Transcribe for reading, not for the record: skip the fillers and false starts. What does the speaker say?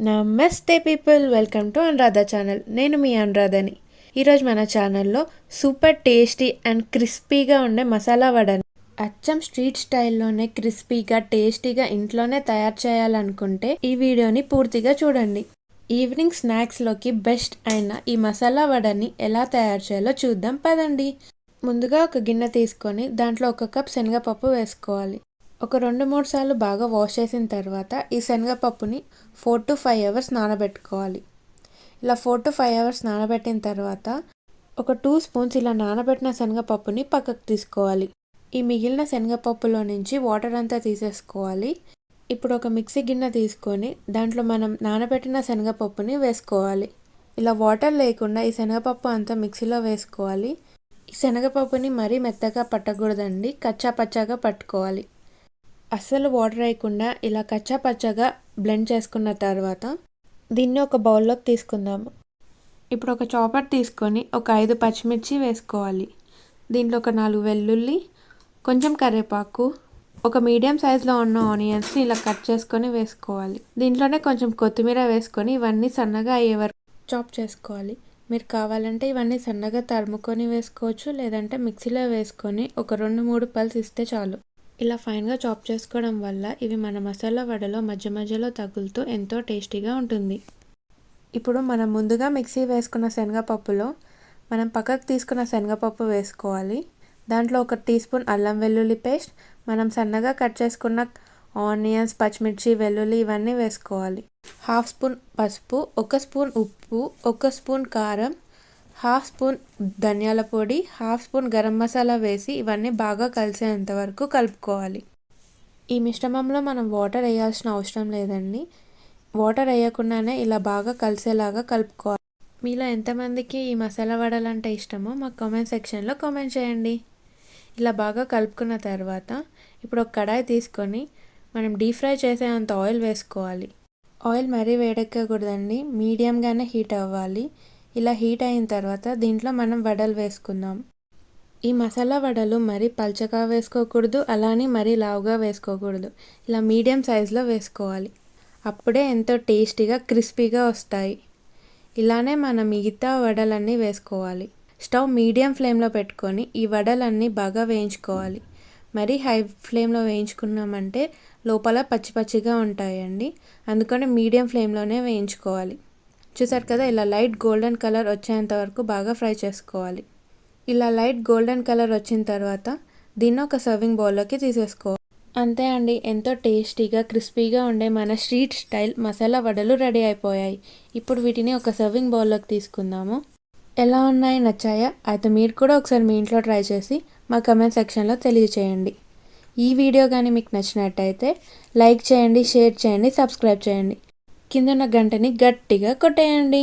నమస్తే people, welcome to Anuradha channel. నేను మీ అనురాధని. ఈరోజు మన ఛానల్లో సూపర్ టేస్టీ అండ్ క్రిస్పీగా ఉండే మసాలా వడని అచ్చం స్ట్రీట్ స్టైల్లోనే క్రిస్పీగా టేస్టీగా ఇంట్లోనే తయారు చేయాలనుకుంటే ఈ వీడియోని పూర్తిగా చూడండి. ఈవినింగ్ స్నాక్స్లోకి బెస్ట్ అయిన ఈ మసాలా వడని ఎలా తయారు చేయాలో చూద్దాం పదండి. ముందుగా ఒక గిన్నె తీసుకొని దాంట్లో 1 కప్ శనగపప్పు వేసుకోవాలి. ఒక 2-3 సార్లు బాగా వాష్ చేసిన తర్వాత ఈ శనగపప్పుని 4 to 5 అవర్స్ నానబెట్టుకోవాలి. ఇలా 4 to 5 అవర్స్ నానబెట్టిన తర్వాత ఒక 2 స్పూన్స్ ఇలా నానబెట్టిన శనగపప్పుని పక్కకు తీసుకోవాలి. ఈ మిగిలిన శనగపప్పులో నుంచి వాటర్ అంతా తీసేసుకోవాలి. ఇప్పుడు ఒక మిక్సీ గిన్నె తీసుకొని దాంట్లో మనం నానబెట్టిన శనగపప్పుని వేసుకోవాలి. ఇలా వాటర్ లేకుండా ఈ శనగపప్పు అంతా మిక్సీలో వేసుకోవాలి. ఈ శనగపప్పుని మరీ మెత్తగా పట్టకూడదండి, కచ్చా పచ్చాగా పట్టుకోవాలి. అస్సలు వాటర్ వేయకుండా ఇలా కచ్చా పచ్చగా బ్లెండ్ చేసుకున్న తర్వాత దీన్ని ఒక బౌల్లోకి తీసుకుందాము. ఇప్పుడు ఒక చాపర్ తీసుకొని ఒక 5 పచ్చిమిర్చి వేసుకోవాలి. దీంట్లో ఒక 4 వెల్లుల్లి, కొంచెం కరివేపాకు, ఒక మీడియం సైజులో ఉన్న ఆనియన్స్ని ఇలా కట్ చేసుకొని వేసుకోవాలి. దీంట్లోనే కొంచెం కొత్తిమీర వేసుకొని ఇవన్నీ సన్నగా అయ్యే వరకు చాప్ చేసుకోవాలి. మీరు కావాలంటే ఇవన్నీ సన్నగా తరుముకొని వేసుకోవచ్చు, లేదంటే మిక్సీలో వేసుకొని ఒక 2-3 పల్స్ ఇస్తే చాలు. ఇలా ఫైన్గా చాప్ చేసుకోవడం వల్ల ఇవి మన మసాలా వడలో మధ్య మధ్యలో తగులుతూ ఎంతో టేస్టీగా ఉంటుంది. ఇప్పుడు మనం ముందుగా మిక్సీ వేసుకున్న శనగపప్పులో మనం పక్కకు తీసుకున్న శనగపప్పు వేసుకోవాలి. దాంట్లో 1 టీ స్పూన్ అల్లం వెల్లుల్లి పేస్ట్, మనం సన్నగా కట్ చేసుకున్న ఆనియన్స్, పచ్చిమిర్చి, వెల్లుల్లి ఇవన్నీ వేసుకోవాలి. 1/2 స్పూన్ పసుపు, 1 స్పూన్ ఉప్పు, 1 స్పూన్ కారం, 1/2 స్పూన్ ధనియాల పొడి, 1/2 స్పూన్ గరం మసాలా వేసి ఇవన్నీ బాగా కలిసేంత వరకు కలుపుకోవాలి. ఈ మిశ్రమంలో మనం వాటర్ వేయాల్సిన అవసరం లేదండి. వాటర్ వేయకుండానే ఇలా బాగా కలిసేలాగా కలుపుకోవాలి. మీలో ఎంతమందికి ఈ మసాలా వడలు అంటే ఇష్టమో మాకు కామెంట్ సెక్షన్లో కామెంట్ చేయండి. ఇలా బాగా కలుపుకున్న తర్వాత ఇప్పుడు ఒక కడాయి తీసుకొని మనం డీప్ ఫ్రై చేసేంత ఆయిల్ వేసుకోవాలి. ఆయిల్ మరీ వేడెక్కకూడదండి, మీడియంగానే హీట్ అవ్వాలి. ఇలా హీట్ అయిన తర్వాత దీంట్లో మనం వడలు వేసుకుందాం. ఈ మసాలా వడలు మరీ పల్చగా వేసుకోకూడదు, అలానే మరీ లావుగా వేసుకోకూడదు. ఇలా మీడియం సైజులో వేసుకోవాలి. అప్పుడే ఎంతో టేస్టీగా క్రిస్పీగా వస్తాయి. ఇలానే మనం మిగతా వడలన్నీ వేసుకోవాలి. స్టవ్ మీడియం ఫ్లేమ్లో పెట్టుకొని ఈ వడలన్నీ బాగా వేయించుకోవాలి. మరీ హై ఫ్లేమ్లో వేయించుకున్నామంటే లోపల పచ్చి పచ్చిగా ఉంటాయండి, అందుకని మీడియం ఫ్లేమ్లోనే వేయించుకోవాలి. చూసారు కదా, ఇలా లైట్ గోల్డెన్ కలర్ వచ్చేంత వరకు బాగా ఫ్రై చేసుకోవాలి. ఇలా లైట్ గోల్డెన్ కలర్ వచ్చిన తర్వాత దీన్ని ఒక సర్వింగ్ బౌల్లోకి తీసేసుకోవాలి. అంతే అండి, ఎంతో టేస్టీగా క్రిస్పీగా ఉండే మన స్ట్రీట్ స్టైల్ మసాలా వడలు రెడీ అయిపోయాయి. ఇప్పుడు వీటిని ఒక సర్వింగ్ బౌల్లోకి తీసుకుందాము. ఎలా ఉన్నాయి, నచ్చాయా? అయితే మీరు కూడా ఒకసారి మీ ఇంట్లో ట్రై చేసి మా కమెంట్ సెక్షన్లో తెలియచేయండి. ఈ వీడియో కానీ మీకు నచ్చినట్టయితే లైక్ చేయండి, షేర్ చేయండి, సబ్స్క్రైబ్ చేయండి. కింద ఉన్న గంటని గట్టిగా కొట్టేయండి.